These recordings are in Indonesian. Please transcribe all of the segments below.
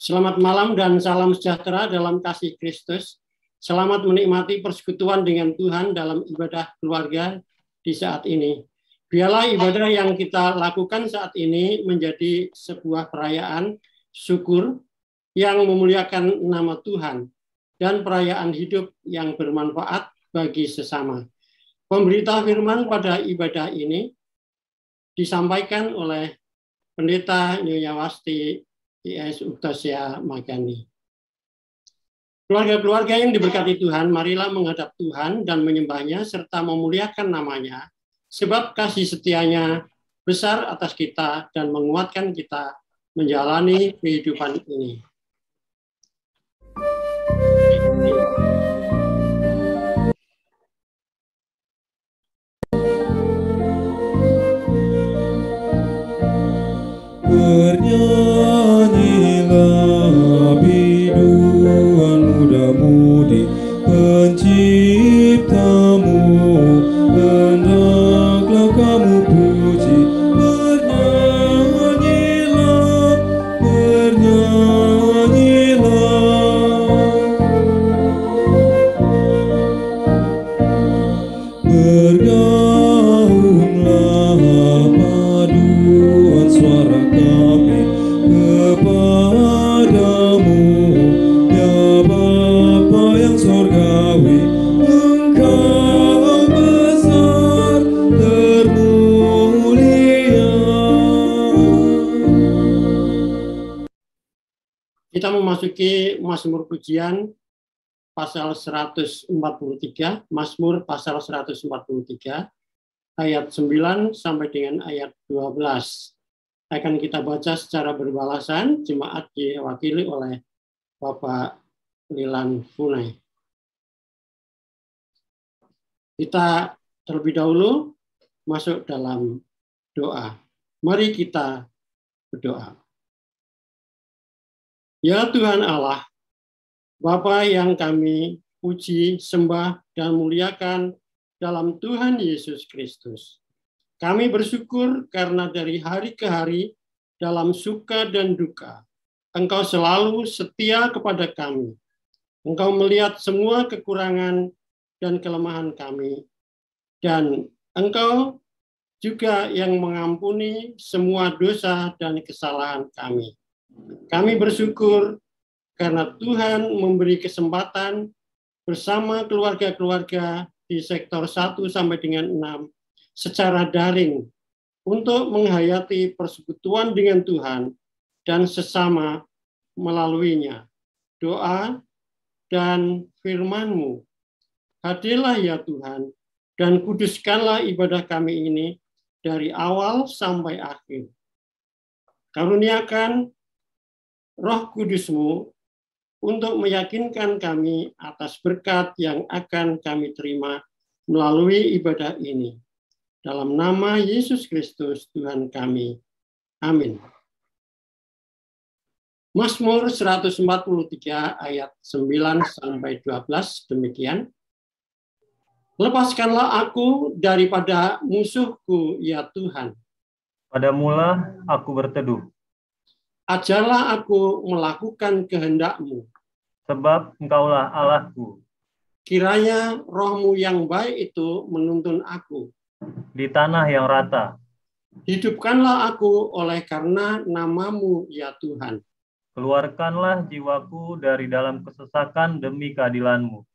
Selamat malam dan salam sejahtera dalam kasih Kristus. Selamat menikmati persekutuan dengan Tuhan dalam ibadah keluarga di saat ini. Biarlah ibadah yang kita lakukan saat ini menjadi sebuah perayaan syukur yang memuliakan nama Tuhan dan perayaan hidup yang bermanfaat bagi sesama. Pemberita firman pada ibadah ini disampaikan oleh Pendeta Nyonya Wasti IS Uktasia Magani. Keluarga-keluarga yang diberkati Tuhan, marilah menghadap Tuhan dan menyembahnya serta memuliakan namanya, sebab kasih setianya besar atas kita dan menguatkan kita menjalani kehidupan ini. Bernyanyilah biduan muda-mudi penciptamu, hendaklah kamu puji. Bernyanyilah, bernyanyilah, bergaunglah paduan suara kami kepadamu, ya Bapa yang surgawi, Engkau besar termulia. Kita memasuki Mazmur Pujian pasal 143, Mazmur pasal 143, ayat 9 sampai dengan ayat 12. Akan kita baca secara berbalasan, jemaat diwakili oleh Bapak Lilan Funai. Kita terlebih dahulu masuk dalam doa. Mari kita berdoa. Ya Tuhan Allah, Bapa yang kami puji, sembah, dan muliakan dalam Tuhan Yesus Kristus. Kami bersyukur karena dari hari ke hari, dalam suka dan duka, Engkau selalu setia kepada kami. Engkau melihat semua kekurangan dan kelemahan kami, dan Engkau juga yang mengampuni semua dosa dan kesalahan kami. Kami bersyukur karena Tuhan memberi kesempatan bersama keluarga-keluarga di sektor 1 sampai dengan 6 secara daring untuk menghayati persekutuan dengan Tuhan dan sesama melaluinya. Doa dan firman-Mu. Hadirlah ya Tuhan dan kuduskanlah ibadah kami ini dari awal sampai akhir. Karuniakan Roh Kudus-Mu untuk meyakinkan kami atas berkat yang akan kami terima melalui ibadah ini. Dalam nama Yesus Kristus Tuhan kami. Amin. Mazmur 143 ayat 9 sampai 12 demikian. Lepaskanlah aku daripada musuhku ya Tuhan. Padamulah aku berteduh. Ajarlah aku melakukan kehendak-Mu. Sebab Engkaulah Allahku. Kiranya Roh-Mu yang baik itu menuntun aku. Di tanah yang rata. Hidupkanlah aku oleh karena nama-Mu ya Tuhan. Keluarkanlah jiwaku dari dalam kesesakan demi keadilan-Mu.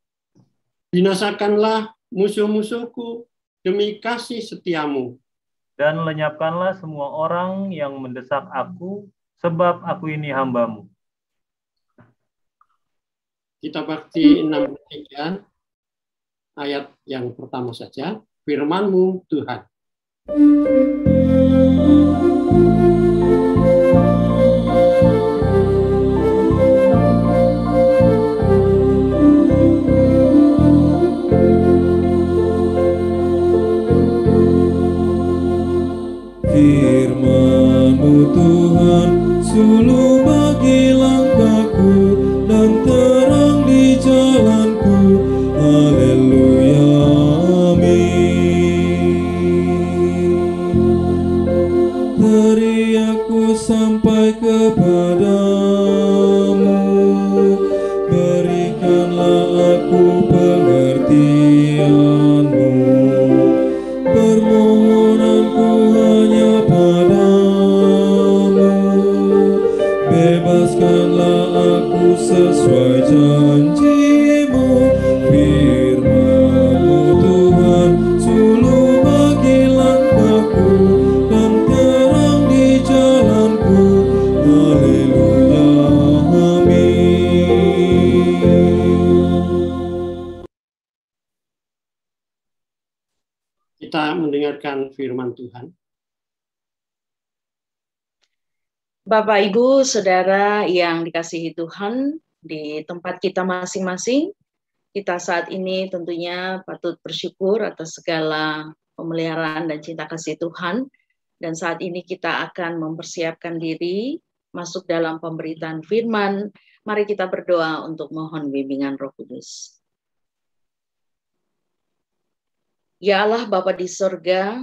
Binasakanlah musuh-musuhku demi kasih setia-Mu. Dan lenyapkanlah semua orang yang mendesak aku sebab aku ini hamba-Mu. Kita bakti 63 ayat yang pertama saja. Firman-Mu Tuhan. Firman-Mu Tuhan, suluh bagi langkahku dan terang di jalanku. Haleluya, amin. Teriakku sampai kepadamu, berikanlah aku pengertian-Mu. Permohonanku hanya padamu, bebaskanlah aku sesuai janji-Mu. Firman-Mu Tuhan, suluh bagi langkahku dan terang di jalanku. Haleluya, amin. Kita mendengarkan firman Tuhan. Bapak, Ibu, Saudara yang dikasihi Tuhan, di tempat kita masing-masing, kita saat ini tentunya patut bersyukur atas segala pemeliharaan dan cinta kasih Tuhan. Dan saat ini kita akan mempersiapkan diri masuk dalam pemberitaan firman. Mari kita berdoa untuk mohon bimbingan Roh Kudus. Ya Allah Bapa di sorga,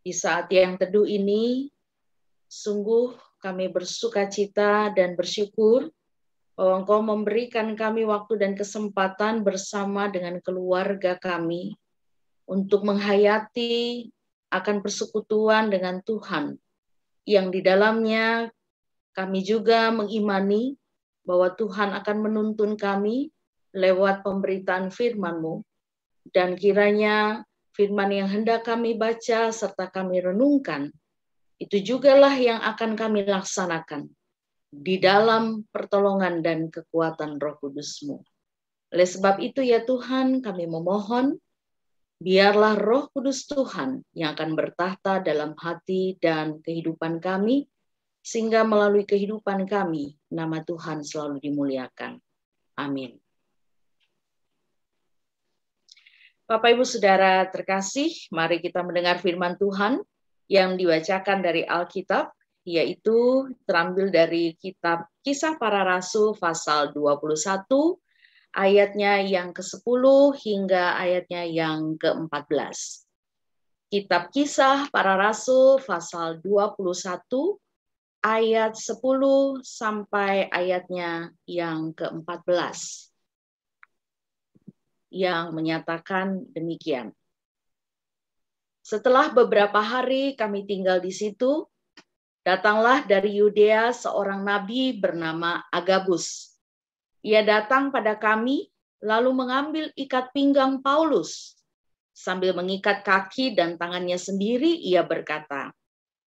di saat yang teduh ini, sungguh kami bersuka cita dan bersyukur bahwa Engkau memberikan kami waktu dan kesempatan bersama dengan keluarga kami untuk menghayati akan persekutuan dengan Tuhan, yang di dalamnya kami juga mengimani bahwa Tuhan akan menuntun kami lewat pemberitaan firman-Mu. Dan kiranya firman yang hendak kami baca serta kami renungkan, itu jugalah yang akan kami laksanakan di dalam pertolongan dan kekuatan Roh Kudus-Mu. Oleh sebab itu ya Tuhan, kami memohon, biarlah Roh Kudus Tuhan yang akan bertahta dalam hati dan kehidupan kami, sehingga melalui kehidupan kami, nama Tuhan selalu dimuliakan. Amin. Bapak, Ibu, Saudara terkasih, mari kita mendengar firman Tuhan yang dibacakan dari Alkitab, yaitu terambil dari kitab Kisah Para Rasul pasal 21, ayatnya yang ke-10 hingga ayatnya yang ke-14. Kitab Kisah Para Rasul pasal 21, ayat 10 sampai ayatnya yang ke-14. Yang menyatakan demikian. Setelah beberapa hari kami tinggal di situ, datanglah dari Yudea seorang nabi bernama Agabus. Ia datang pada kami, lalu mengambil ikat pinggang Paulus. Sambil mengikat kaki dan tangannya sendiri, ia berkata,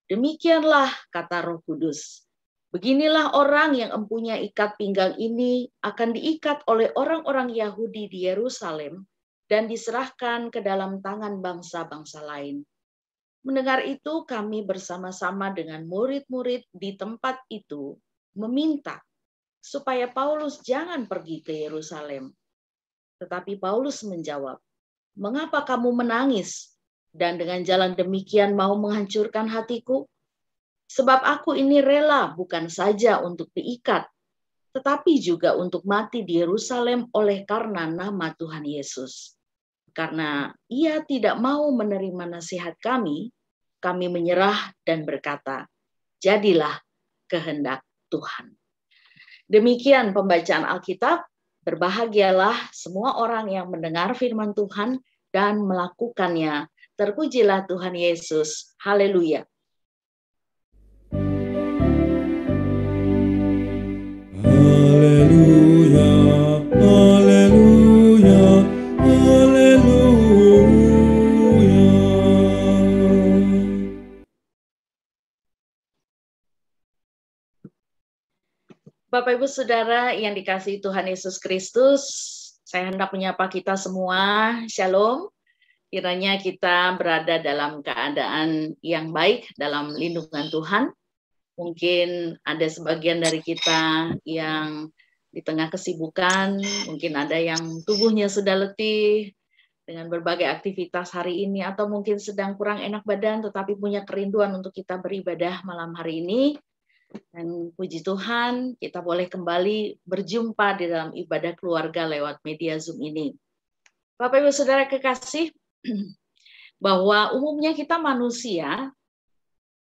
"Demikianlah kata Roh Kudus. Beginilah orang yang empunya ikat pinggang ini akan diikat oleh orang-orang Yahudi di Yerusalem dan diserahkan ke dalam tangan bangsa-bangsa lain." Mendengar itu, kami bersama-sama dengan murid-murid di tempat itu meminta supaya Paulus jangan pergi ke Yerusalem. Tetapi Paulus menjawab, "Mengapa kamu menangis dan dengan jalan demikian mau menghancurkan hatiku? Sebab aku ini rela bukan saja untuk diikat, tetapi juga untuk mati di Yerusalem oleh karena nama Tuhan Yesus. Karena ia tidak mau menerima nasihat kami menyerah dan berkata, jadilah kehendak Tuhan." Demikian pembacaan Alkitab. Berbahagialah semua orang yang mendengar firman Tuhan dan melakukannya. Terpujilah Tuhan Yesus. Haleluya. Haleluya, haleluya, haleluya. Bapak Ibu Saudara yang dikasihi Tuhan Yesus Kristus, saya hendak menyapa kita semua. Shalom. Kiranya kita berada dalam keadaan yang baik dalam lindungan Tuhan. Mungkin ada sebagian dari kita yang di tengah kesibukan, mungkin ada yang tubuhnya sudah letih dengan berbagai aktivitas hari ini, atau mungkin sedang kurang enak badan tetapi punya kerinduan untuk kita beribadah malam hari ini. Dan puji Tuhan, kita boleh kembali berjumpa di dalam ibadah keluarga lewat media Zoom ini. Bapak Ibu Saudara kekasih, bahwa umumnya kita manusia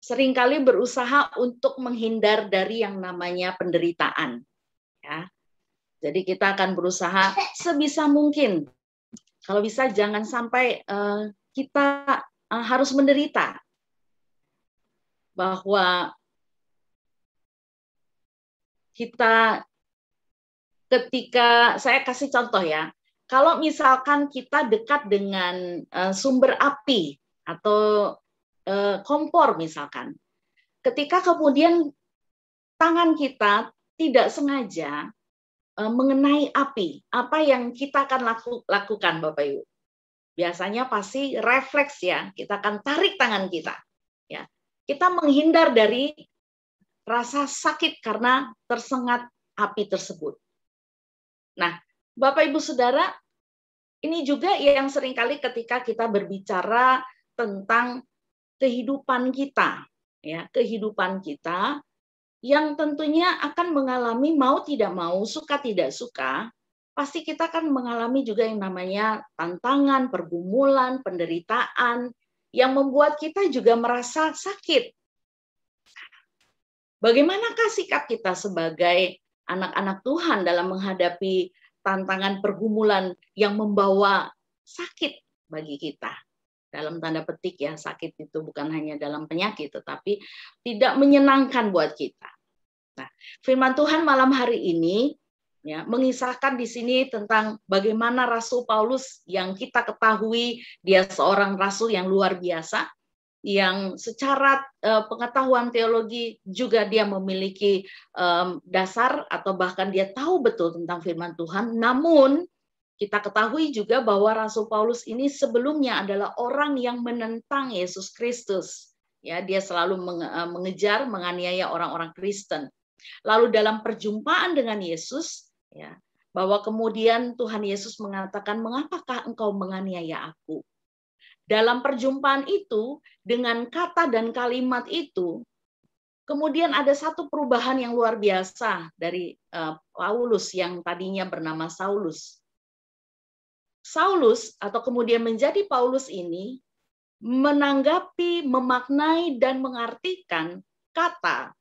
seringkali berusaha untuk menghindar dari yang namanya penderitaan. Ya. Jadi kita akan berusaha sebisa mungkin, kalau bisa jangan sampai kita harus menderita. Bahwa kita ketika, saya kasih contoh ya, kalau misalkan kita dekat dengan sumber api atau kompor misalkan, ketika kemudian tangan kita tidak sengaja mengenai api, apa yang kita akan lakukan Bapak Ibu? Biasanya pasti refleks ya, kita akan tarik tangan kita. Ya, kita menghindar dari rasa sakit karena tersengat api tersebut. Nah, Bapak Ibu Saudara, ini juga yang seringkali ketika kita berbicara tentang kehidupan kita, ya, kehidupan kita yang tentunya akan mengalami mau tidak mau, suka tidak suka, pasti kita akan mengalami juga yang namanya tantangan, pergumulan, penderitaan yang membuat kita juga merasa sakit. Bagaimanakah sikap kita sebagai anak-anak Tuhan dalam menghadapi tantangan pergumulan yang membawa sakit bagi kita? Dalam tanda petik ya, sakit itu bukan hanya dalam penyakit, tetapi tidak menyenangkan buat kita. Nah, firman Tuhan malam hari ini ya, mengisahkan di sini tentang bagaimana Rasul Paulus yang kita ketahui dia seorang rasul yang luar biasa, yang secara pengetahuan teologi juga dia memiliki dasar atau bahkan dia tahu betul tentang firman Tuhan. Namun kita ketahui juga bahwa Rasul Paulus ini sebelumnya adalah orang yang menentang Yesus Kristus. Ya, dia selalu mengejar, menganiaya orang-orang Kristen. Lalu dalam perjumpaan dengan Yesus, ya, bahwa kemudian Tuhan Yesus mengatakan, "Mengapakah engkau menganiaya aku?" Dalam perjumpaan itu, dengan kata dan kalimat itu, kemudian ada satu perubahan yang luar biasa dari Paulus yang tadinya bernama Saulus. Saulus atau kemudian menjadi Paulus ini menanggapi, memaknai, dan mengartikan kata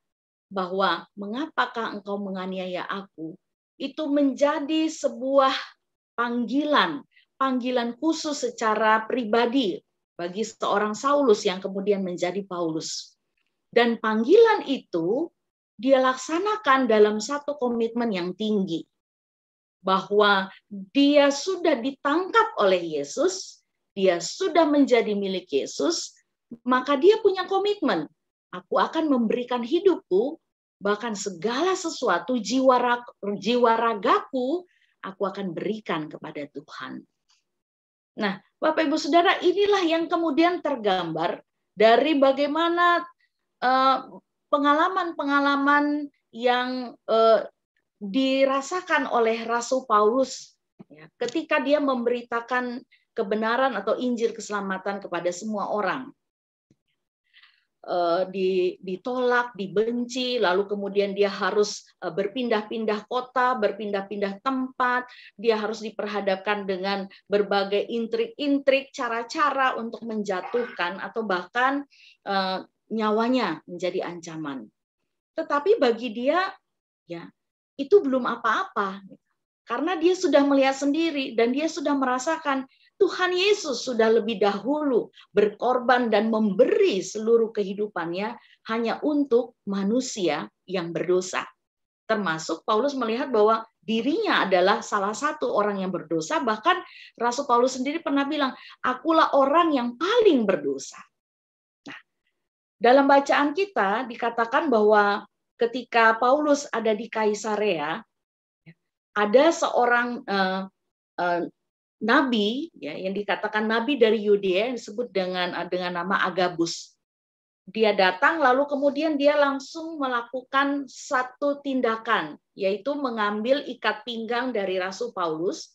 bahwa "mengapakah engkau menganiaya aku?" itu menjadi sebuah panggilan khusus secara pribadi bagi seorang Saulus yang kemudian menjadi Paulus. Dan panggilan itu dia laksanakan dalam satu komitmen yang tinggi. Bahwa dia sudah ditangkap oleh Yesus, dia sudah menjadi milik Yesus, maka dia punya komitmen. Aku akan memberikan hidupku, bahkan segala sesuatu, jiwa ragaku, aku akan berikan kepada Tuhan. Nah, Bapak Ibu Saudara, inilah yang kemudian tergambar dari bagaimana pengalaman-pengalaman yang dirasakan oleh Rasul Paulus ya, ketika dia memberitakan kebenaran atau Injil keselamatan kepada semua orang. Ditolak, dibenci, lalu kemudian dia harus berpindah-pindah kota, berpindah-pindah tempat, dia harus diperhadapkan dengan berbagai intrik-intrik, cara-cara untuk menjatuhkan atau bahkan nyawanya menjadi ancaman. Tetapi bagi dia, ya, itu belum apa-apa, karena dia sudah melihat sendiri dan dia sudah merasakan Tuhan Yesus sudah lebih dahulu berkorban dan memberi seluruh kehidupannya hanya untuk manusia yang berdosa. Termasuk Paulus melihat bahwa dirinya adalah salah satu orang yang berdosa, bahkan Rasul Paulus sendiri pernah bilang, "Akulah orang yang paling berdosa." Nah, dalam bacaan kita dikatakan bahwa ketika Paulus ada di Kaisarea, ada seorang nabi, ya, yang dikatakan nabi dari Yudea yang disebut dengan nama Agabus. Dia datang lalu kemudian dia langsung melakukan satu tindakan, yaitu mengambil ikat pinggang dari Rasul Paulus,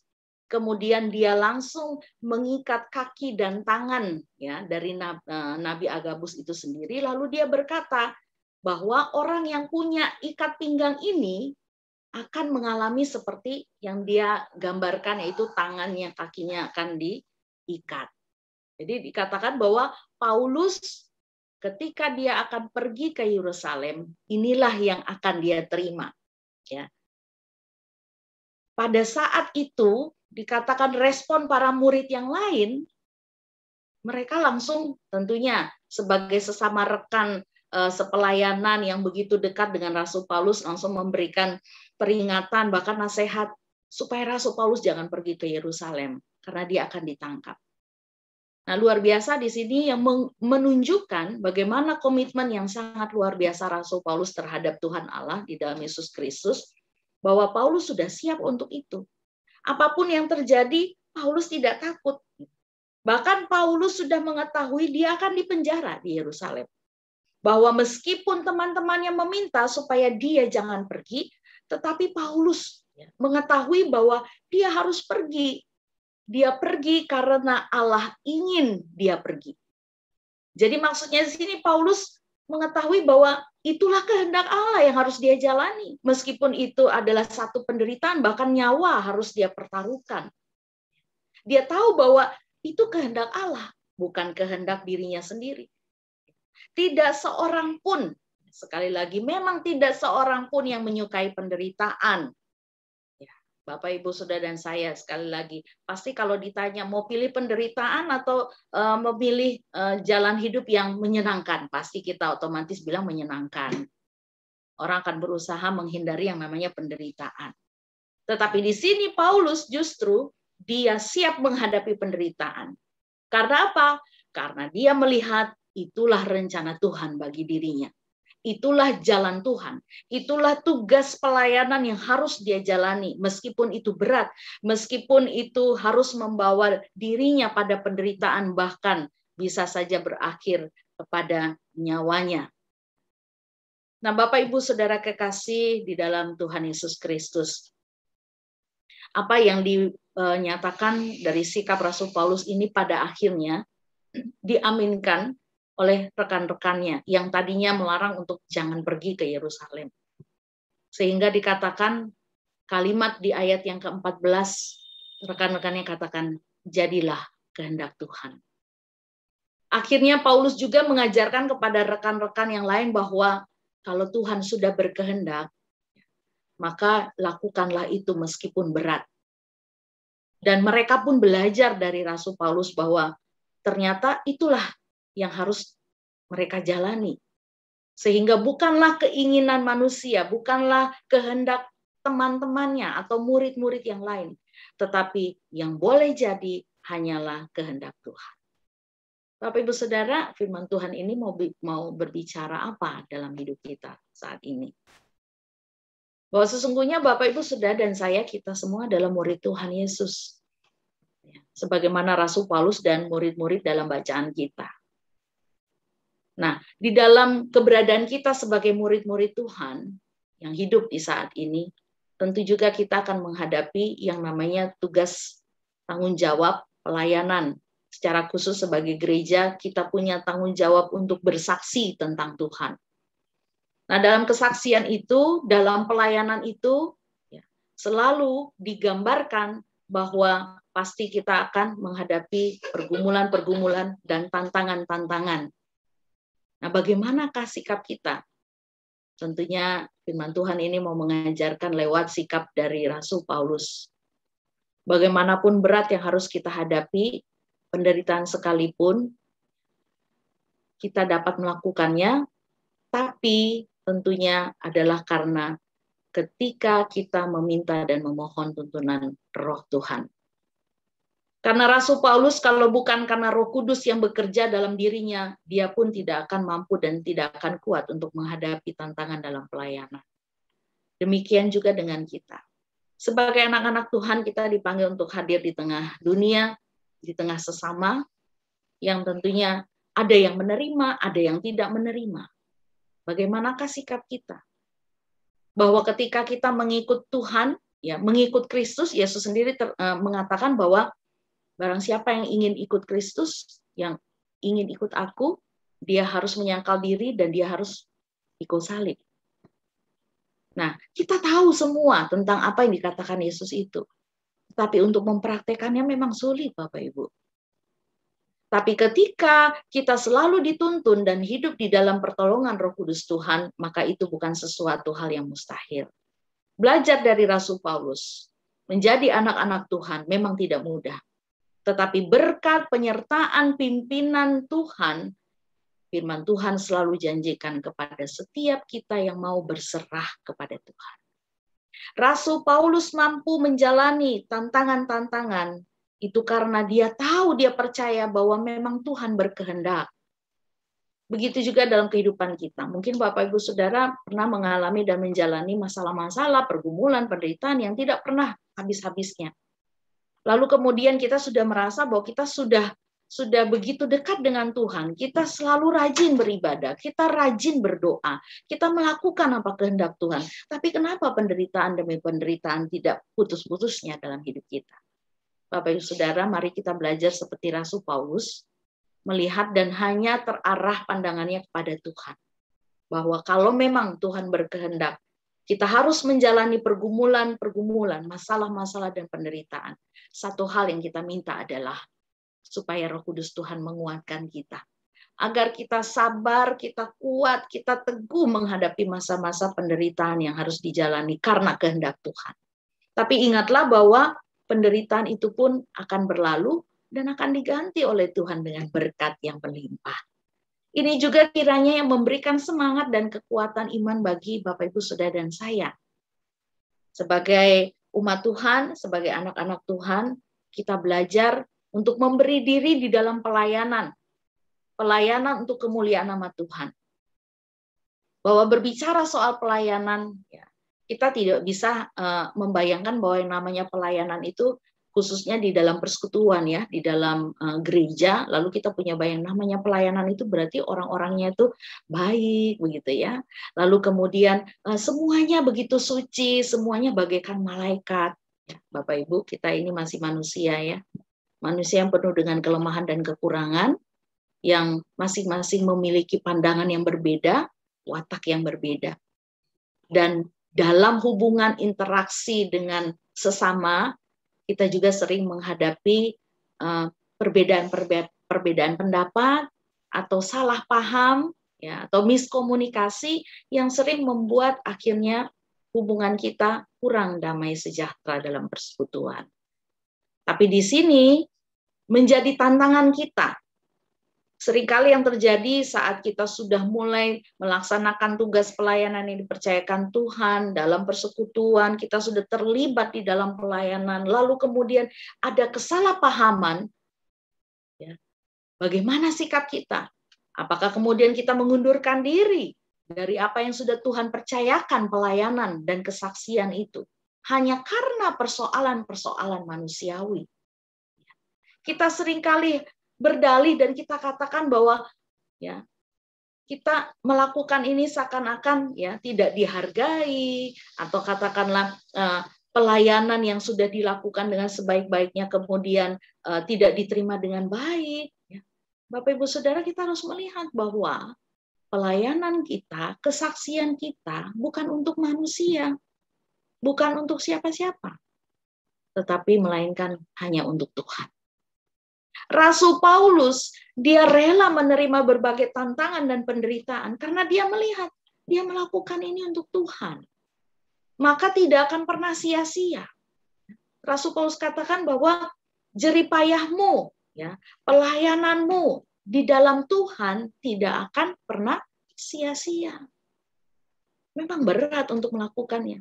kemudian dia langsung mengikat kaki dan tangan, ya, dari Nabi Agabus itu sendiri, lalu dia berkata bahwa orang yang punya ikat pinggang ini akan mengalami seperti yang dia gambarkan, yaitu tangannya, kakinya akan diikat. Jadi dikatakan bahwa Paulus ketika dia akan pergi ke Yerusalem, inilah yang akan dia terima. Ya. Pada saat itu dikatakan respon para murid yang lain, mereka langsung tentunya sebagai sesama rekan sepelayanan yang begitu dekat dengan Rasul Paulus langsung memberikan peringatan, bahkan nasihat supaya Rasul Paulus jangan pergi ke Yerusalem karena dia akan ditangkap. Nah, luar biasa di sini yang menunjukkan bagaimana komitmen yang sangat luar biasa Rasul Paulus terhadap Tuhan Allah di dalam Yesus Kristus, bahwa Paulus sudah siap untuk itu. Apapun yang terjadi, Paulus tidak takut. Bahkan Paulus sudah mengetahui dia akan dipenjara di Yerusalem. Bahwa meskipun teman-temannya meminta supaya dia jangan pergi, tetapi Paulus mengetahui bahwa dia harus pergi. Dia pergi karena Allah ingin dia pergi. Jadi maksudnya di sini Paulus mengetahui bahwa itulah kehendak Allah yang harus dia jalani. Meskipun itu adalah satu penderitaan, bahkan nyawa harus dia pertaruhkan. Dia tahu bahwa itu kehendak Allah, bukan kehendak dirinya sendiri. Tidak seorang pun, sekali lagi, memang tidak seorang pun yang menyukai penderitaan. Bapak, Ibu, Saudara, dan saya sekali lagi, pasti kalau ditanya mau pilih penderitaan atau memilih jalan hidup yang menyenangkan, pasti kita otomatis bilang menyenangkan. Orang akan berusaha menghindari yang namanya penderitaan. Tetapi di sini Paulus justru dia siap menghadapi penderitaan. Karena apa? Karena dia melihat itulah rencana Tuhan bagi dirinya. Itulah jalan Tuhan. Itulah tugas pelayanan yang harus dia jalani. Meskipun itu berat, meskipun itu harus membawa dirinya pada penderitaan, bahkan bisa saja berakhir kepada nyawanya. Nah, Bapak, Ibu, Saudara kekasih di dalam Tuhan Yesus Kristus, apa yang dinyatakan dari sikap Rasul Paulus ini pada akhirnya diaminkan oleh rekan-rekannya yang tadinya melarang untuk jangan pergi ke Yerusalem. Sehingga dikatakan kalimat di ayat yang ke-14, rekan-rekannya katakan, jadilah kehendak Tuhan. Akhirnya Paulus juga mengajarkan kepada rekan-rekan yang lain bahwa kalau Tuhan sudah berkehendak, maka lakukanlah itu meskipun berat. Dan mereka pun belajar dari Rasul Paulus bahwa ternyata itulah yang harus mereka jalani. Sehingga bukanlah keinginan manusia, bukanlah kehendak teman-temannya atau murid-murid yang lain, tetapi yang boleh jadi hanyalah kehendak Tuhan. Bapak, Ibu, Saudara, firman Tuhan ini mau berbicara apa dalam hidup kita saat ini? Bahwa sesungguhnya Bapak, Ibu, Saudara, dan saya, kita semua adalah murid Tuhan Yesus. Sebagaimana Rasul Paulus dan murid-murid dalam bacaan kita. Nah, di dalam keberadaan kita sebagai murid-murid Tuhan yang hidup di saat ini, tentu juga kita akan menghadapi yang namanya tugas tanggung jawab pelayanan. Secara khusus sebagai gereja, kita punya tanggung jawab untuk bersaksi tentang Tuhan. Nah, dalam kesaksian itu, dalam pelayanan itu, selalu digambarkan bahwa pasti kita akan menghadapi pergumulan-pergumulan dan tantangan-tantangan. Nah, bagaimanakah sikap kita? Tentunya firman Tuhan ini mau mengajarkan lewat sikap dari Rasul Paulus. Bagaimanapun berat yang harus kita hadapi, penderitaan sekalipun, kita dapat melakukannya, tapi tentunya adalah karena ketika kita meminta dan memohon tuntunan Roh Tuhan. Karena Rasul Paulus kalau bukan karena Roh Kudus yang bekerja dalam dirinya, dia pun tidak akan mampu dan tidak akan kuat untuk menghadapi tantangan dalam pelayanan. Demikian juga dengan kita. Sebagai anak-anak Tuhan, kita dipanggil untuk hadir di tengah dunia, di tengah sesama, yang tentunya ada yang menerima, ada yang tidak menerima. Bagaimanakah sikap kita? Bahwa ketika kita mengikut Tuhan, ya mengikut Kristus, Yesus sendiri mengatakan bahwa barang siapa yang ingin ikut Kristus, yang ingin ikut aku, dia harus menyangkal diri dan dia harus ikut salib. Nah, kita tahu semua tentang apa yang dikatakan Yesus itu. Tapi untuk mempraktekannya memang sulit, Bapak Ibu. Tapi ketika kita selalu dituntun dan hidup di dalam pertolongan Roh Kudus Tuhan, maka itu bukan sesuatu hal yang mustahil. Belajar dari Rasul Paulus, menjadi anak-anak Tuhan memang tidak mudah. Tetapi berkat penyertaan pimpinan Tuhan, firman Tuhan selalu janjikan kepada setiap kita yang mau berserah kepada Tuhan. Rasul Paulus mampu menjalani tantangan-tantangan itu karena dia tahu, dia percaya bahwa memang Tuhan berkehendak. Begitu juga dalam kehidupan kita. Mungkin Bapak Ibu Saudara pernah mengalami dan menjalani masalah-masalah, pergumulan, penderitaan yang tidak pernah habis-habisnya. Lalu kemudian kita sudah merasa bahwa kita sudah begitu dekat dengan Tuhan. Kita selalu rajin beribadah, kita rajin berdoa, kita melakukan apa kehendak Tuhan. Tapi kenapa penderitaan demi penderitaan tidak putus-putusnya dalam hidup kita? Bapak Ibu Saudara, mari kita belajar seperti Rasul Paulus, melihat dan hanya terarah pandangannya kepada Tuhan. Bahwa kalau memang Tuhan berkehendak, kita harus menjalani pergumulan-pergumulan, masalah-masalah dan penderitaan. Satu hal yang kita minta adalah supaya Roh Kudus Tuhan menguatkan kita. Agar kita sabar, kita kuat, kita teguh menghadapi masa-masa penderitaan yang harus dijalani karena kehendak Tuhan. Tapi ingatlah bahwa penderitaan itu pun akan berlalu dan akan diganti oleh Tuhan dengan berkat yang berlimpah. Ini juga kiranya yang memberikan semangat dan kekuatan iman bagi Bapak Ibu Saudara dan saya. Sebagai umat Tuhan, sebagai anak-anak Tuhan, kita belajar untuk memberi diri di dalam pelayanan. Pelayanan untuk kemuliaan nama Tuhan. Bahwa berbicara soal pelayanan, ya, kita tidak bisa membayangkan bahwa yang namanya pelayanan itu khususnya di dalam persekutuan, ya, di dalam gereja, lalu kita punya bayang namanya pelayanan itu berarti orang-orangnya itu baik, begitu ya. Lalu kemudian semuanya begitu suci, semuanya bagaikan malaikat. Ya, Bapak Ibu, kita ini masih manusia, ya. Manusia yang penuh dengan kelemahan dan kekurangan, yang masing-masing memiliki pandangan yang berbeda, watak yang berbeda. Dan dalam hubungan interaksi dengan sesama, kita juga sering menghadapi perbedaan pendapat atau salah paham, ya, atau miskomunikasi yang sering membuat akhirnya hubungan kita kurang damai sejahtera dalam persekutuan. Tapi di sini menjadi tantangan kita. Seringkali yang terjadi saat kita sudah mulai melaksanakan tugas pelayanan yang dipercayakan Tuhan dalam persekutuan, kita sudah terlibat di dalam pelayanan, lalu kemudian ada kesalahpahaman, ya, bagaimana sikap kita? Apakah kemudian kita mengundurkan diri dari apa yang sudah Tuhan percayakan pelayanan dan kesaksian itu? Hanya karena persoalan-persoalan manusiawi. Kita seringkali berdalih dan kita katakan bahwa, ya, kita melakukan ini seakan-akan, ya, tidak dihargai, atau katakanlah pelayanan yang sudah dilakukan dengan sebaik-baiknya kemudian tidak diterima dengan baik. Ya. Bapak Ibu Saudara, kita harus melihat bahwa pelayanan kita, kesaksian kita bukan untuk manusia, bukan untuk siapa-siapa, tetapi melainkan hanya untuk Tuhan. Rasul Paulus, dia rela menerima berbagai tantangan dan penderitaan karena dia melihat, dia melakukan ini untuk Tuhan. Maka tidak akan pernah sia-sia. Rasul Paulus katakan bahwa jeripayahmu, ya, pelayananmu di dalam Tuhan tidak akan pernah sia-sia. Memang berat untuk melakukannya.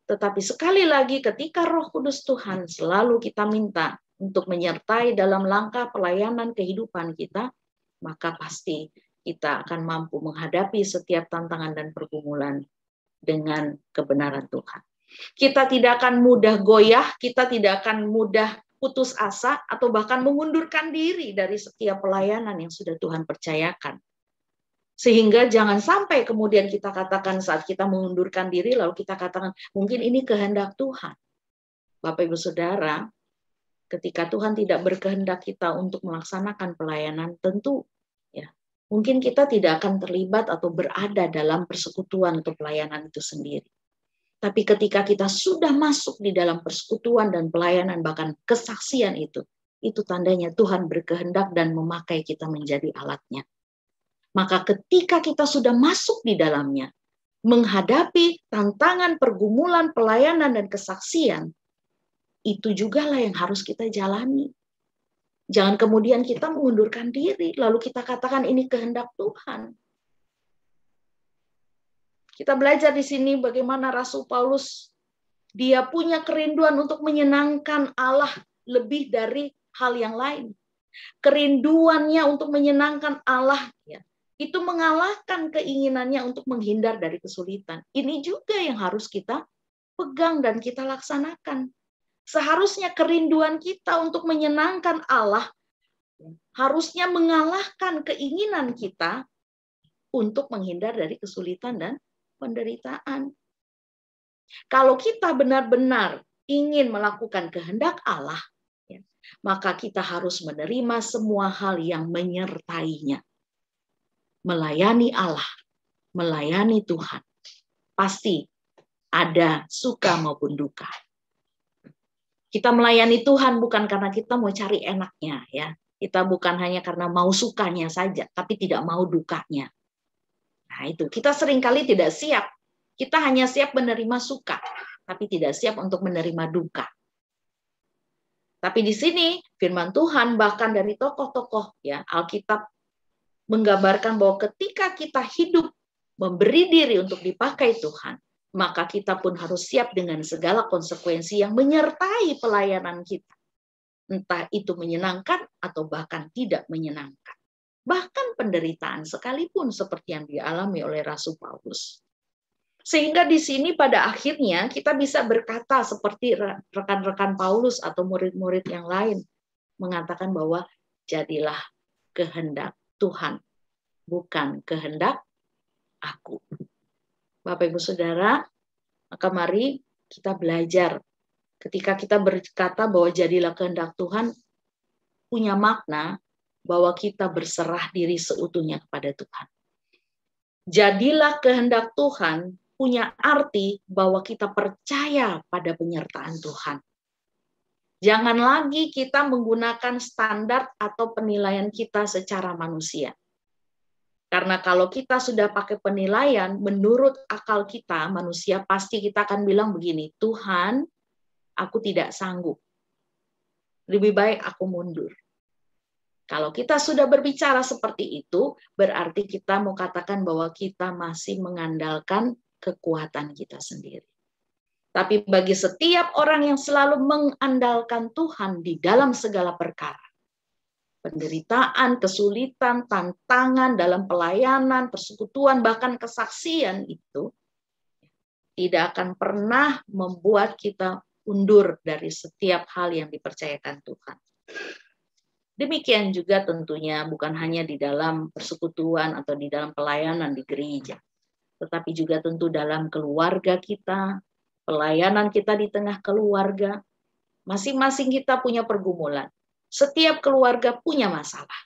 Tetapi sekali lagi ketika Roh Kudus Tuhan selalu kita minta, untuk menyertai dalam langkah pelayanan kehidupan kita, maka pasti kita akan mampu menghadapi setiap tantangan dan pergumulan dengan kebenaran Tuhan. Kita tidak akan mudah goyah, kita tidak akan mudah putus asa, atau bahkan mengundurkan diri dari setiap pelayanan yang sudah Tuhan percayakan. Sehingga jangan sampai kemudian kita katakan saat kita mengundurkan diri, lalu kita katakan, mungkin ini kehendak Tuhan. Bapak Ibu Saudara, ketika Tuhan tidak berkehendak kita untuk melaksanakan pelayanan, tentu ya mungkin kita tidak akan terlibat atau berada dalam persekutuan atau pelayanan itu sendiri. Tapi ketika kita sudah masuk di dalam persekutuan dan pelayanan, bahkan kesaksian itu tandanya Tuhan berkehendak dan memakai kita menjadi alatnya. Maka ketika kita sudah masuk di dalamnya, menghadapi tantangan, pergumulan, pelayanan, dan kesaksian, itu juga lah yang harus kita jalani. Jangan kemudian kita mengundurkan diri, lalu kita katakan ini kehendak Tuhan. Kita belajar di sini bagaimana Rasul Paulus, dia punya kerinduan untuk menyenangkan Allah lebih dari hal yang lain. Kerinduannya untuk menyenangkan Allah, ya, itu mengalahkan keinginannya untuk menghindar dari kesulitan. Ini juga yang harus kita pegang dan kita laksanakan. Seharusnya kerinduan kita untuk menyenangkan Allah harusnya mengalahkan keinginan kita untuk menghindar dari kesulitan dan penderitaan. Kalau kita benar-benar ingin melakukan kehendak Allah, ya, maka kita harus menerima semua hal yang menyertainya. Melayani Allah, melayani Tuhan, pasti ada suka maupun duka. Kita melayani Tuhan bukan karena kita mau cari enaknya, ya. Kita bukan hanya karena mau sukanya saja, tapi tidak mau dukanya. Nah itu, kita seringkali tidak siap. Kita hanya siap menerima suka, tapi tidak siap untuk menerima duka. Tapi di sini firman Tuhan bahkan dari tokoh-tokoh ya Alkitab menggambarkan bahwa ketika kita hidup memberi diri untuk dipakai Tuhan, maka kita pun harus siap dengan segala konsekuensi yang menyertai pelayanan kita. Entah itu menyenangkan atau bahkan tidak menyenangkan. Bahkan penderitaan sekalipun seperti yang dialami oleh Rasul Paulus. Sehingga di sini pada akhirnya kita bisa berkata seperti rekan-rekan Paulus atau murid-murid yang lain mengatakan bahwa jadilah kehendak Tuhan, bukan kehendak aku. Bapak Ibu Saudara, maka mari kita belajar ketika kita berkata bahwa jadilah kehendak Tuhan punya makna bahwa kita berserah diri seutuhnya kepada Tuhan. Jadilah kehendak Tuhan punya arti bahwa kita percaya pada penyertaan Tuhan. Jangan lagi kita menggunakan standar atau penilaian kita secara manusia. Karena kalau kita sudah pakai penilaian, menurut akal kita, manusia pasti kita akan bilang begini, Tuhan, aku tidak sanggup. Lebih baik aku mundur. Kalau kita sudah berbicara seperti itu, berarti kita mau katakan bahwa kita masih mengandalkan kekuatan kita sendiri. Tapi bagi setiap orang yang selalu mengandalkan Tuhan di dalam segala perkara, penderitaan, kesulitan, tantangan dalam pelayanan, persekutuan, bahkan kesaksian itu tidak akan pernah membuat kita undur dari setiap hal yang dipercayakan Tuhan. Demikian juga tentunya bukan hanya di dalam persekutuan atau di dalam pelayanan di gereja, tetapi juga tentu dalam keluarga kita, pelayanan kita di tengah keluarga. Masing-masing kita punya pergumulan. Setiap keluarga punya masalah.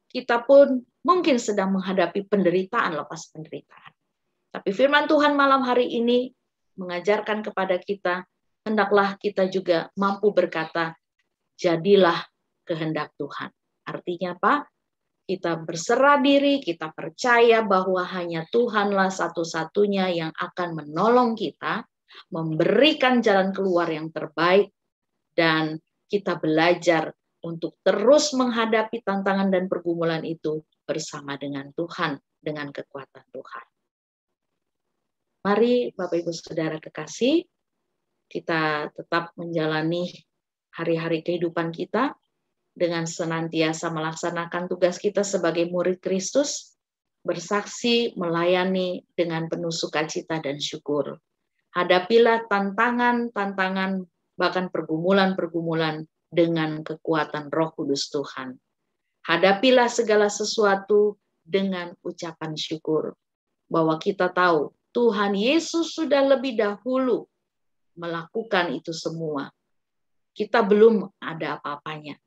Kita pun mungkin sedang menghadapi penderitaan lepas penderitaan. Tapi firman Tuhan malam hari ini mengajarkan kepada kita, hendaklah kita juga mampu berkata, jadilah kehendak Tuhan. Artinya apa? Kita berserah diri, kita percaya bahwa hanya Tuhanlah satu-satunya yang akan menolong kita, memberikan jalan keluar yang terbaik, dan kita belajar untuk terus menghadapi tantangan dan pergumulan itu bersama dengan Tuhan, dengan kekuatan Tuhan. Mari Bapak Ibu Saudara kekasih, kita tetap menjalani hari-hari kehidupan kita dengan senantiasa melaksanakan tugas kita sebagai murid Kristus, bersaksi, melayani dengan penuh sukacita dan syukur. Hadapilah tantangan-tantangan, bahkan pergumulan-pergumulan dengan kekuatan Roh Kudus Tuhan. Hadapilah segala sesuatu dengan ucapan syukur, bahwa kita tahu Tuhan Yesus sudah lebih dahulu melakukan itu semua. Kita belum ada apa-apanya,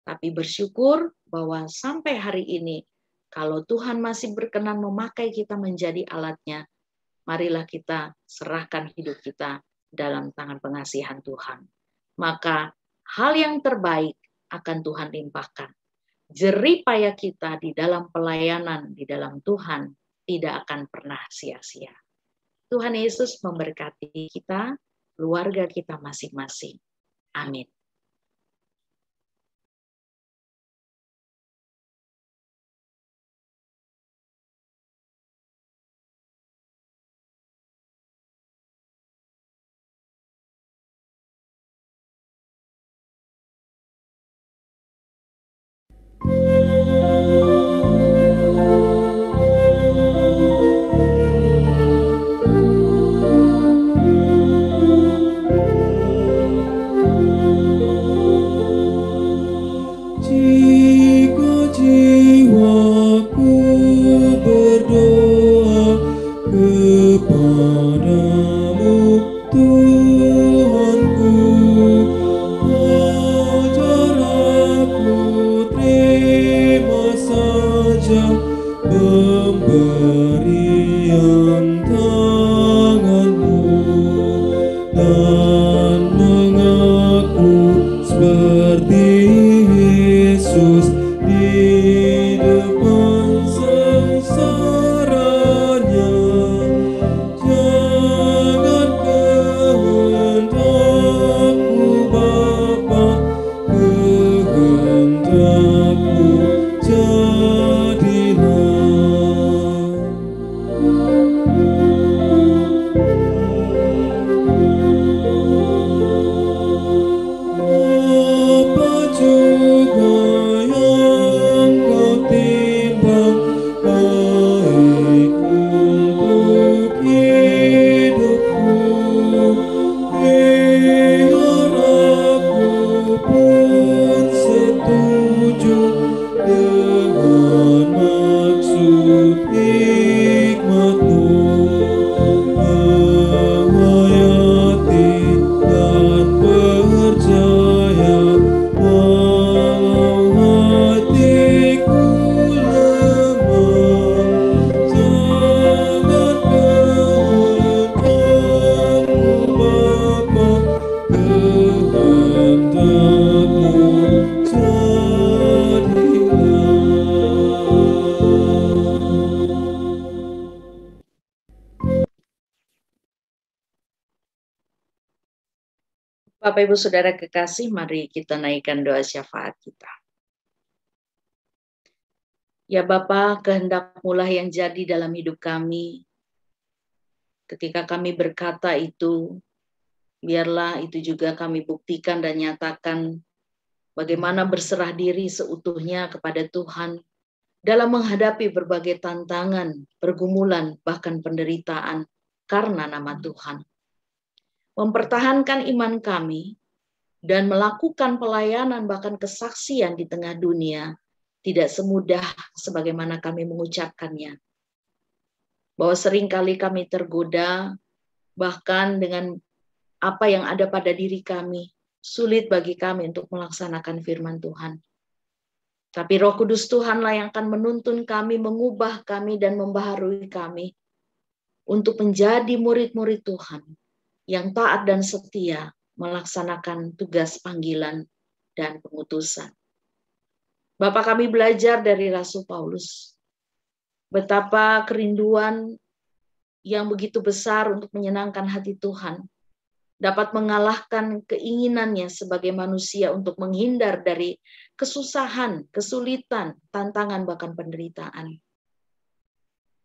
tapi bersyukur bahwa sampai hari ini, kalau Tuhan masih berkenan memakai kita menjadi alatnya, marilah kita serahkan hidup kita dalam tangan pengasihan Tuhan. Maka hal yang terbaik akan Tuhan limpahkan. Jerih payah kita di dalam pelayanan, di dalam Tuhan, tidak akan pernah sia-sia. Tuhan Yesus memberkati kita, keluarga kita masing-masing. Amin. Jika jiwaku berdoa kepadamu, Tuhanku, ajar aku terima saja pemberian tanganmu dan mengaku seperti Yesus di depan sengsaranya. Jangan kehendakku Bapa, kehendakmu jadilah. Apa juga yang kau timbang baik untuk hidupku, biar aku pun setuju dengan maksud hikmat-Mu, menghayati dan percaya walau hatiku lemah. Jangan kehendakmu Bapa, kehendakmu Bapak Ibu Saudara kekasih, mari kita naikkan doa syafaat kita. Ya Bapa, kehendak-Mu lah yang jadi dalam hidup kami. Ketika kami berkata itu, biarlah itu juga kami buktikan dan nyatakan bagaimana berserah diri seutuhnya kepada Tuhan dalam menghadapi berbagai tantangan, pergumulan, bahkan penderitaan karena nama Tuhan. Mempertahankan iman kami dan melakukan pelayanan bahkan kesaksian di tengah dunia tidak semudah sebagaimana kami mengucapkannya. Bahwa seringkali kami tergoda bahkan dengan apa yang ada pada diri kami, sulit bagi kami untuk melaksanakan firman Tuhan. Tapi Roh Kudus Tuhanlah yang akan menuntun kami, mengubah kami dan membaharui kami untuk menjadi murid-murid Tuhan yang taat dan setia melaksanakan tugas panggilan dan pengutusan. Bapak, kami belajar dari Rasul Paulus betapa kerinduan yang begitu besar untuk menyenangkan hati Tuhan dapat mengalahkan keinginannya sebagai manusia untuk menghindar dari kesusahan, kesulitan, tantangan, bahkan penderitaan.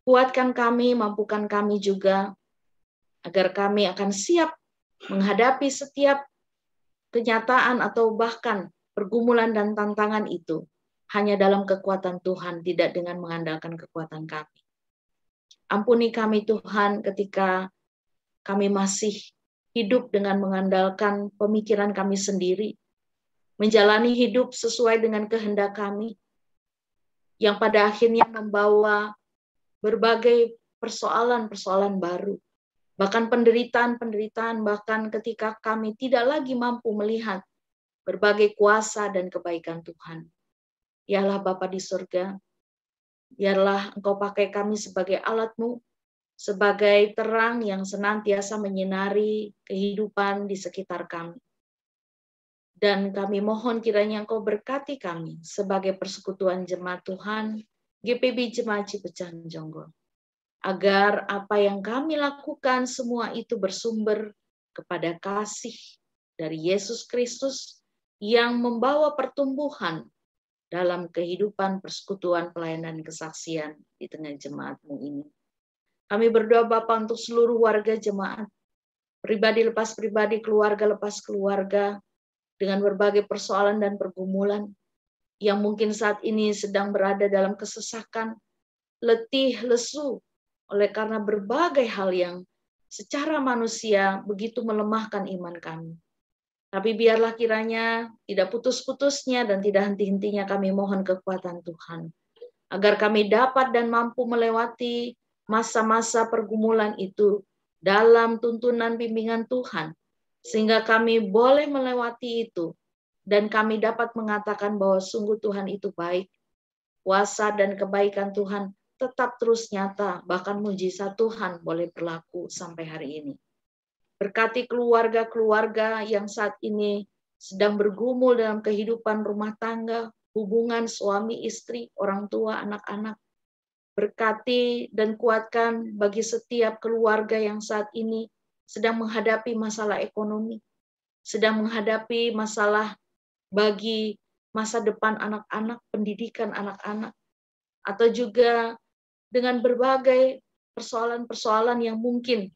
Kuatkan kami, mampukan kami juga agar kami akan siap menghadapi setiap kenyataan atau bahkan pergumulan dan tantangan itu hanya dalam kekuatan Tuhan, tidak dengan mengandalkan kekuatan kami. Ampuni kami Tuhan ketika kami masih hidup dengan mengandalkan pemikiran kami sendiri, menjalani hidup sesuai dengan kehendak kami, yang pada akhirnya membawa berbagai persoalan-persoalan baru, bahkan penderitaan-penderitaan, bahkan ketika kami tidak lagi mampu melihat berbagai kuasa dan kebaikan Tuhan. Ya Allah Bapa di surga, biarlah Engkau pakai kami sebagai alat-Mu, sebagai terang yang senantiasa menyinari kehidupan di sekitar kami. Dan kami mohon kiranya Engkau berkati kami sebagai persekutuan jemaat Tuhan, GPB Jemaat Cipecan Jonggol, agar apa yang kami lakukan semua itu bersumber kepada kasih dari Yesus Kristus yang membawa pertumbuhan dalam kehidupan persekutuan pelayanan kesaksian di tengah jemaat-Mu ini. Kami berdoa Bapa untuk seluruh warga jemaat, pribadi lepas pribadi, keluarga lepas keluarga, dengan berbagai persoalan dan pergumulan yang mungkin saat ini sedang berada dalam kesesakan, letih, lesu, oleh karena berbagai hal yang secara manusia begitu melemahkan iman kami. Tapi biarlah kiranya tidak putus-putusnya dan tidak henti-hentinya kami mohon kekuatan Tuhan, agar kami dapat dan mampu melewati masa-masa pergumulan itu dalam tuntunan bimbingan Tuhan, sehingga kami boleh melewati itu dan kami dapat mengatakan bahwa sungguh Tuhan itu baik, kuasa dan kebaikan Tuhan tetap terus nyata, bahkan mujizat Tuhan boleh berlaku sampai hari ini. Berkati keluarga-keluarga yang saat ini sedang bergumul dalam kehidupan rumah tangga, hubungan suami istri, orang tua, anak-anak. Berkati dan kuatkan bagi setiap keluarga yang saat ini sedang menghadapi masalah ekonomi, sedang menghadapi masalah bagi masa depan anak-anak, pendidikan anak-anak, atau juga dengan berbagai persoalan-persoalan yang mungkin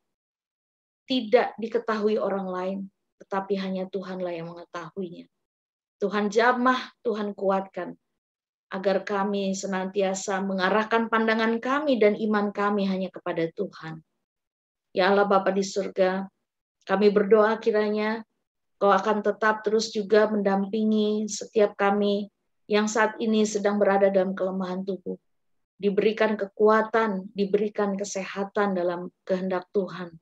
tidak diketahui orang lain, tetapi hanya Tuhanlah yang mengetahuinya. Tuhan jamah, Tuhan kuatkan, agar kami senantiasa mengarahkan pandangan kami dan iman kami hanya kepada Tuhan. Ya Allah Bapa di surga, kami berdoa kiranya Kau akan tetap terus juga mendampingi setiap kami yang saat ini sedang berada dalam kelemahan tubuh. Diberikan kekuatan, diberikan kesehatan dalam kehendak Tuhan.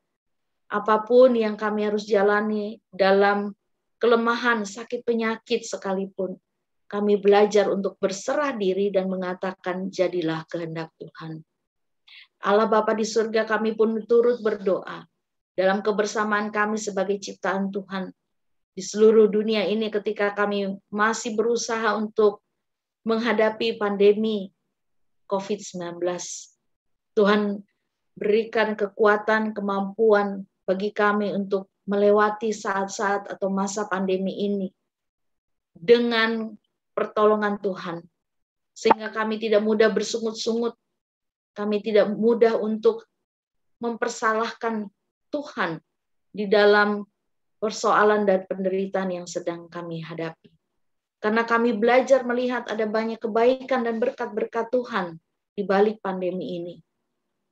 Apapun yang kami harus jalani dalam kelemahan, sakit penyakit sekalipun, kami belajar untuk berserah diri dan mengatakan jadilah kehendak Tuhan. Allah Bapa di surga, kami pun turut berdoa dalam kebersamaan kami sebagai ciptaan Tuhan di seluruh dunia ini ketika kami masih berusaha untuk menghadapi pandemi COVID-19. Tuhan berikan kekuatan, kemampuan bagi kami untuk melewati saat-saat atau masa pandemi ini dengan pertolongan Tuhan. Sehingga kami tidak mudah bersungut-sungut, kami tidak mudah untuk mempersalahkan Tuhan di dalam persoalan dan penderitaan yang sedang kami hadapi. Karena kami belajar melihat ada banyak kebaikan dan berkat-berkat Tuhan di balik pandemi ini.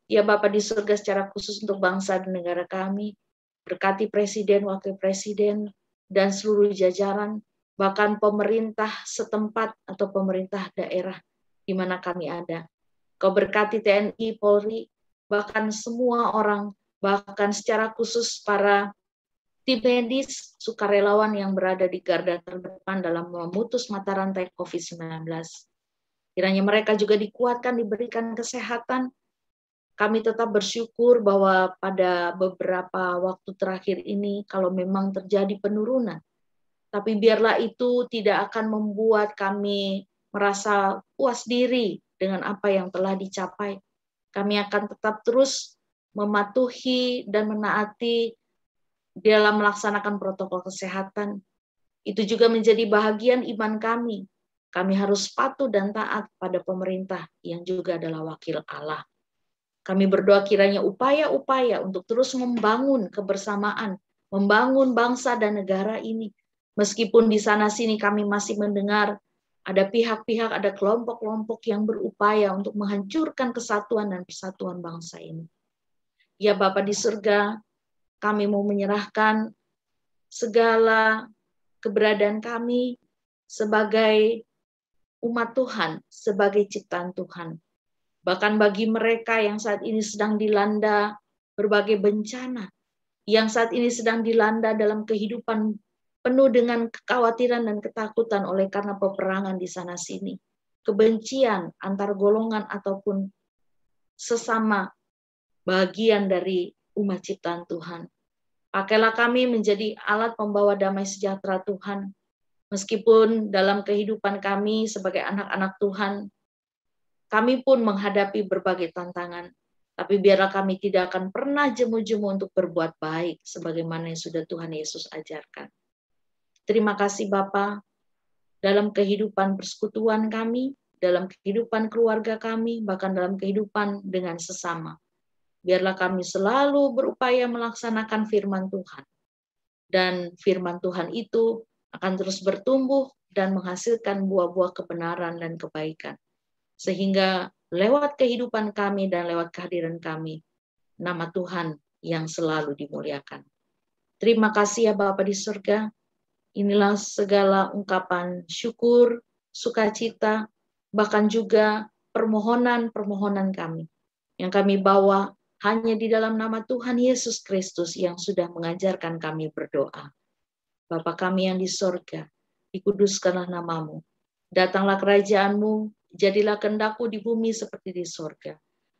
Ya Bapa di surga, secara khusus untuk bangsa dan negara kami, berkati Presiden, Wakil Presiden, dan seluruh jajaran, bahkan pemerintah setempat atau pemerintah daerah di mana kami ada. Kau berkati TNI, Polri, bahkan semua orang, bahkan secara khusus para tim medis, sukarelawan yang berada di garda terdepan dalam memutus mata rantai COVID-19. Kiranya mereka juga dikuatkan, diberikan kesehatan. Kami tetap bersyukur bahwa pada beberapa waktu terakhir ini, kalau memang terjadi penurunan, tapi biarlah itu tidak akan membuat kami merasa puas diri dengan apa yang telah dicapai. Kami akan tetap terus mematuhi dan menaati dalam melaksanakan protokol kesehatan. Itu juga menjadi bahagian iman kami. Kami harus patuh dan taat pada pemerintah yang juga adalah wakil Allah. Kami berdoa kiranya upaya-upaya untuk terus membangun kebersamaan, membangun bangsa dan negara ini, Meskipun di sana-sini kami masih mendengar ada pihak-pihak, ada kelompok-kelompok yang berupaya untuk menghancurkan kesatuan dan persatuan bangsa ini. Ya Bapa di surga, kami mau menyerahkan segala keberadaan kami sebagai umat Tuhan, sebagai ciptaan Tuhan. Bahkan bagi mereka yang saat ini sedang dilanda berbagai bencana, yang saat ini sedang dilanda dalam kehidupan penuh dengan kekhawatiran dan ketakutan oleh karena peperangan di sana-sini, kebencian antar golongan ataupun sesama bagian dari umat ciptaan Tuhan. Pakailah kami menjadi alat pembawa damai sejahtera Tuhan, meskipun dalam kehidupan kami sebagai anak-anak Tuhan, kami pun menghadapi berbagai tantangan. Tapi biarlah kami tidak akan pernah jemu-jemu untuk berbuat baik, sebagaimana yang sudah Tuhan Yesus ajarkan. Terima kasih Bapa, dalam kehidupan persekutuan kami, dalam kehidupan keluarga kami, bahkan dalam kehidupan dengan sesama. Biarlah kami selalu berupaya melaksanakan firman Tuhan. Dan firman Tuhan itu akan terus bertumbuh dan menghasilkan buah-buah kebenaran dan kebaikan. Sehingga lewat kehidupan kami dan lewat kehadiran kami, nama Tuhan yang selalu dimuliakan. Terima kasih ya Bapa di surga. Inilah segala ungkapan syukur, sukacita, bahkan juga permohonan-permohonan kami yang kami bawa hanya di dalam nama Tuhan Yesus Kristus yang sudah mengajarkan kami berdoa. Bapa kami yang di sorga, dikuduskanlah namamu. Datanglah kerajaanmu, jadilah kehendak-Mu di bumi seperti di sorga.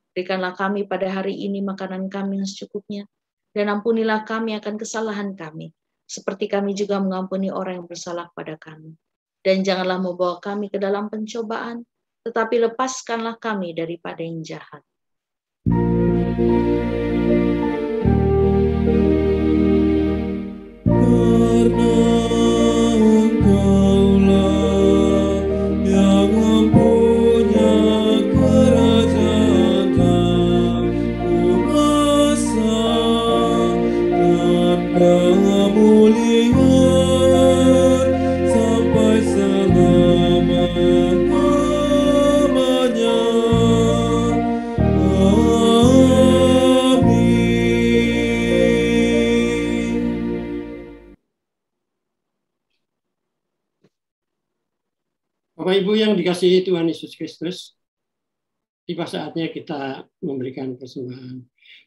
Berikanlah kami pada hari ini makanan kami yang secukupnya, dan ampunilah kami akan kesalahan kami, seperti kami juga mengampuni orang yang bersalah pada kami. Dan janganlah membawa kami ke dalam pencobaan, tetapi lepaskanlah kami daripada yang jahat. Karena Engkaulah yang mempunyai kerajaan dan kuasa dan kemuliaan sampai selama-lamanya. Bapak Ibu yang dikasihi Tuhan Yesus Kristus, tiba saatnya kita memberikan persembahan.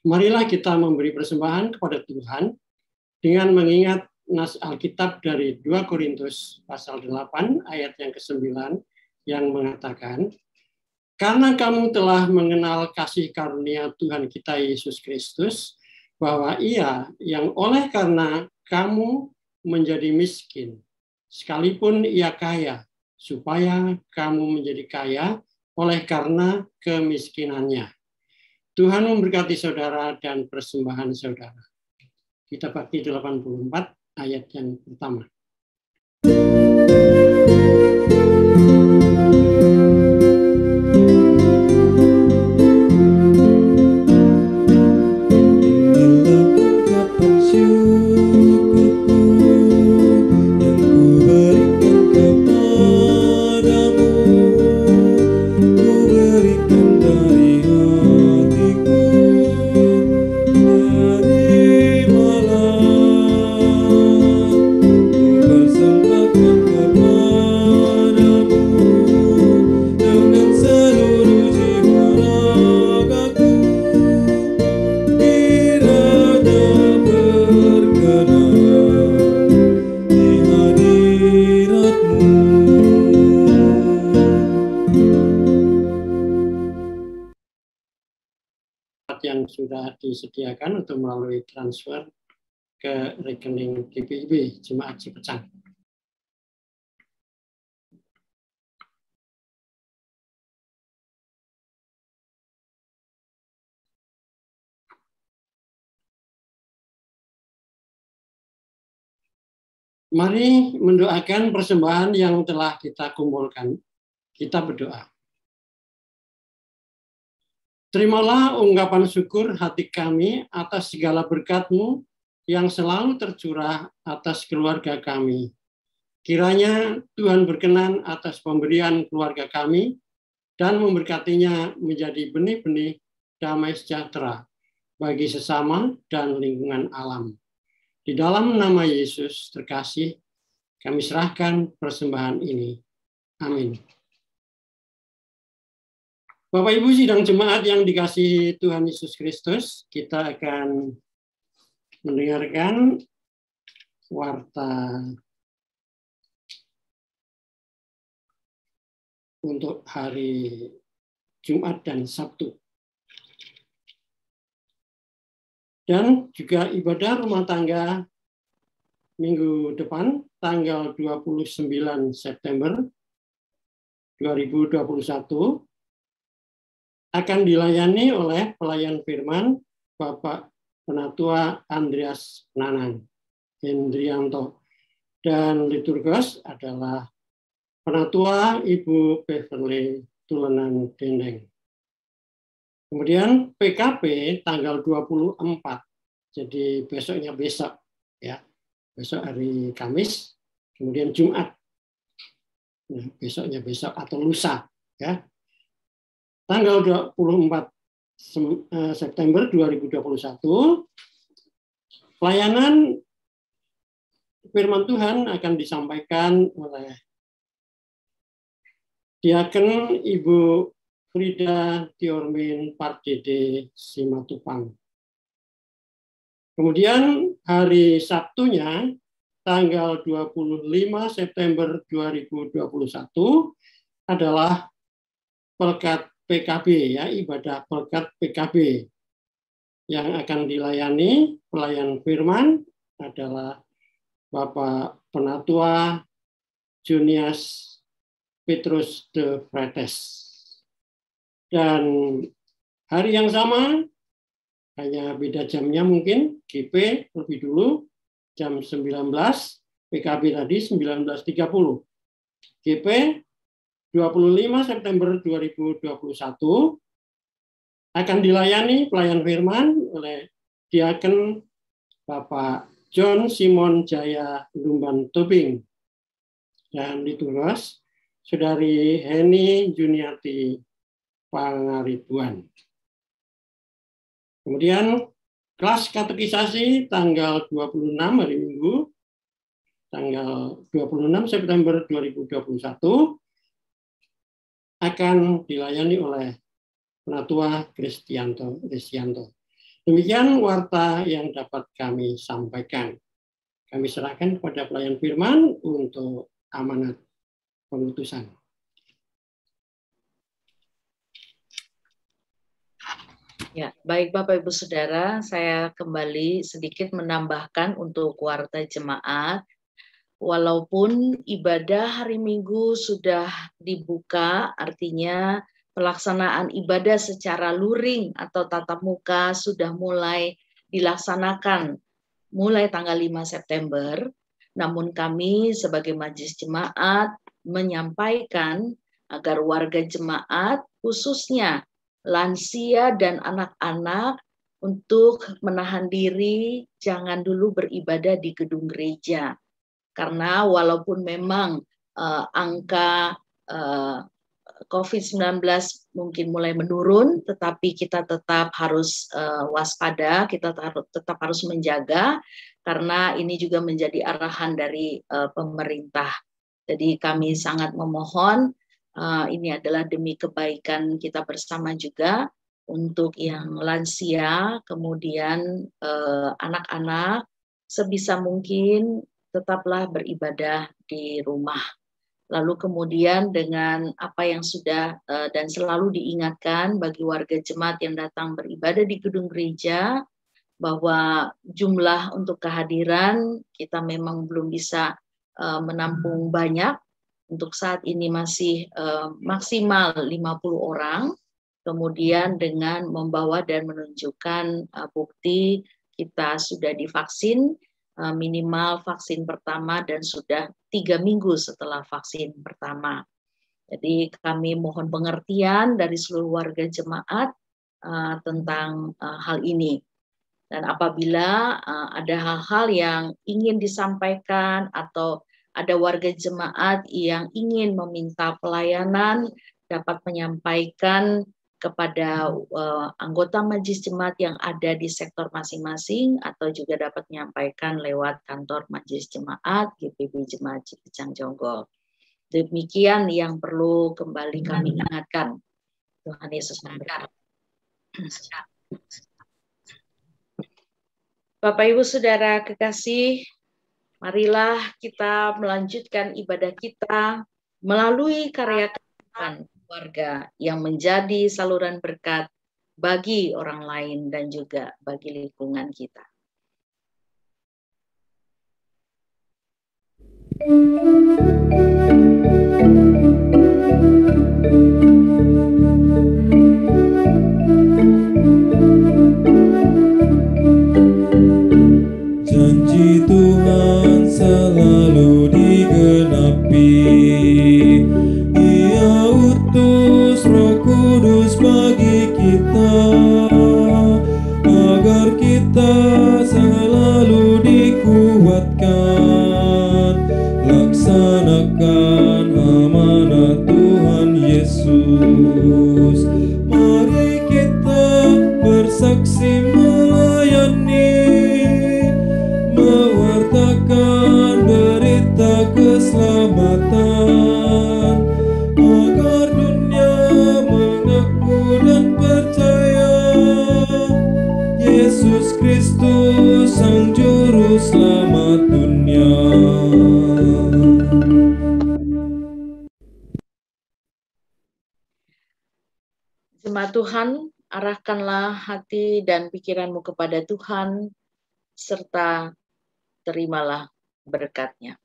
Marilah kita memberi persembahan kepada Tuhan dengan mengingat nas Alkitab dari 2 Korintus pasal 8 ayat yang ke-9 yang mengatakan, karena kamu telah mengenal kasih karunia Tuhan kita Yesus Kristus, bahwa Ia yang oleh karena kamu menjadi miskin, sekalipun Ia kaya, supaya kamu menjadi kaya oleh karena kemiskinannya. Tuhan memberkati saudara dan persembahan saudara. Kita bakti 84 ayat yang pertama. Yang sudah disediakan untuk melalui transfer ke rekening GPIB Jemaat Cipecang. Mari mendoakan persembahan yang telah kita kumpulkan. Kita berdoa. Terimalah ungkapan syukur hati kami atas segala berkat-Mu yang selalu tercurah atas keluarga kami, Kiranya Tuhan berkenan atas pemberian keluarga kami dan memberkatinya menjadi benih-benih damai sejahtera bagi sesama dan lingkungan alam. Di dalam nama Yesus terkasih, kami serahkan persembahan ini. Amin. Bapak Ibu sidang jemaat yang dikasihi Tuhan Yesus Kristus, kita akan mendengarkan warta untuk hari Jumat dan Sabtu. Dan juga ibadah rumah tangga minggu depan, tanggal 29 September 2021, akan dilayani oleh pelayan firman Bapak Penatua Andreas Nanang Hendrianto, dan liturgos adalah Penatua Ibu Beverly Tulenan Dendeng. Kemudian PKP tanggal 24, jadi besoknya besok ya, besok hari Kamis, kemudian Jumat, nah, besoknya besok atau lusa ya, tanggal 24 September 2021, pelayanan firman Tuhan akan disampaikan oleh Diaken Ibu Frida Tiormin Pardede Simatupang. Kemudian hari Sabtunya tanggal 25 September 2021 adalah Pelkat PKB ya, ibadah Pelkat PKB yang akan dilayani pelayan firman adalah Bapak Penatua Junias Petrus de Fretes. Dan hari yang sama, hanya beda jamnya mungkin, GP lebih dulu, jam 19, PKB tadi 19.30. GP 25 September 2021 akan dilayani pelayan firman oleh Diaken Bapak John Simon Jaya Lumban Tobing dan liturgos Saudari Heni Juniati Pangaribuan. Kemudian kelas katekisasi tanggal 26 hari Minggu, tanggal 26 September 2021 akan dilayani oleh Penatua Kristianto Desianto. Demikian warta yang dapat kami sampaikan. Kami serahkan kepada pelayan firman untuk amanat pengutusan. Ya, baik Bapak Ibu Saudara, saya kembali sedikit menambahkan untuk warta jemaat. Walaupun ibadah hari Minggu sudah dibuka, artinya pelaksanaan ibadah secara luring atau tatap muka sudah mulai dilaksanakan mulai tanggal 5 September, namun kami sebagai majelis jemaat menyampaikan agar warga jemaat, khususnya lansia dan anak-anak, untuk menahan diri, jangan dulu beribadah di gedung gereja. Karena walaupun memang angka COVID-19 mungkin mulai menurun, tetapi kita tetap harus waspada, kita tetap harus menjaga, karena ini juga menjadi arahan dari pemerintah. Jadi kami sangat memohon, ini adalah demi kebaikan kita bersama juga, untuk yang lansia, kemudian anak-anak, sebisa mungkin tetaplah beribadah di rumah. Lalu kemudian dengan apa yang sudah dan selalu diingatkan bagi warga jemaat yang datang beribadah di gedung gereja, bahwa jumlah untuk kehadiran kita memang belum bisa menampung banyak. Untuk saat ini masih maksimal 50 orang. Kemudian dengan membawa dan menunjukkan bukti kita sudah divaksin, minimal vaksin pertama dan sudah 3 minggu setelah vaksin pertama. Jadi kami mohon pengertian dari seluruh warga jemaat tentang hal ini. Dan apabila ada hal-hal yang ingin disampaikan atau ada warga jemaat yang ingin meminta pelayanan, dapat menyampaikan kepada anggota majelis jemaat yang ada di sektor masing-masing, atau juga dapat menyampaikan lewat kantor majelis jemaat GPB Jemaat Cipicang Jonggol. Demikian yang perlu kembali kami ingatkan. Tuhan Yesus memberkati. Bapak Ibu Saudara kekasih, marilah kita melanjutkan ibadah kita melalui karya keluarga yang menjadi saluran berkat bagi orang lain dan juga bagi lingkungan kita. Janji Tuhan selalu digenapi. Ia utus Roh Kudus bagi kita, agar kita selalu dikuatkan, laksanakan amanat Tuhan Yesus. Mari kita bersaksi melayani, mewartakan berita keselamatan, agar dunia mengaku dan percaya Yesus Kristus Sang Juru Selamat dunia. Jemaat Tuhan, arahkanlah hati dan pikiranmu kepada Tuhan, serta terimalah berkat-Nya.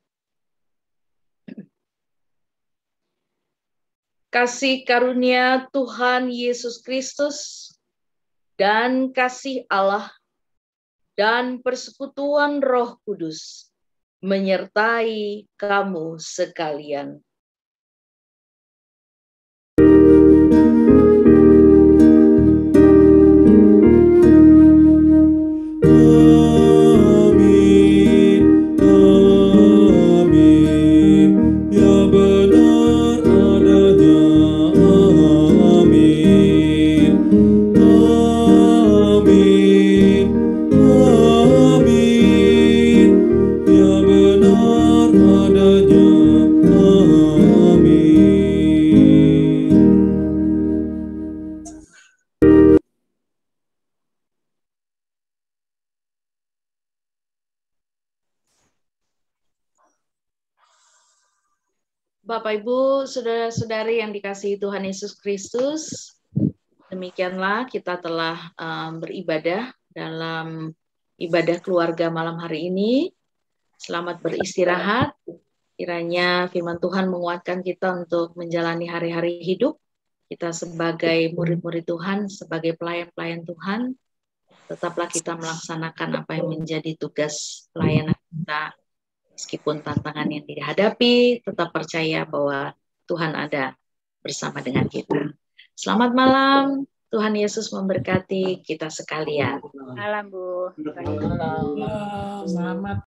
Kasih karunia Tuhan Yesus Kristus dan kasih Allah dan persekutuan Roh Kudus menyertai kamu sekalian. Bapak, Ibu, Saudara-saudari yang dikasihi Tuhan Yesus Kristus, demikianlah kita telah beribadah dalam ibadah keluarga malam hari ini. Selamat beristirahat. Kiranya firman Tuhan menguatkan kita untuk menjalani hari-hari hidup. Kita sebagai murid-murid Tuhan, sebagai pelayan-pelayan Tuhan, tetaplah kita melaksanakan apa yang menjadi tugas pelayanan kita. Meskipun tantangan yang dihadapi, tetap percaya bahwa Tuhan ada bersama dengan kita. Selamat malam, Tuhan Yesus memberkati kita sekalian. Malam, Bu. Selamat.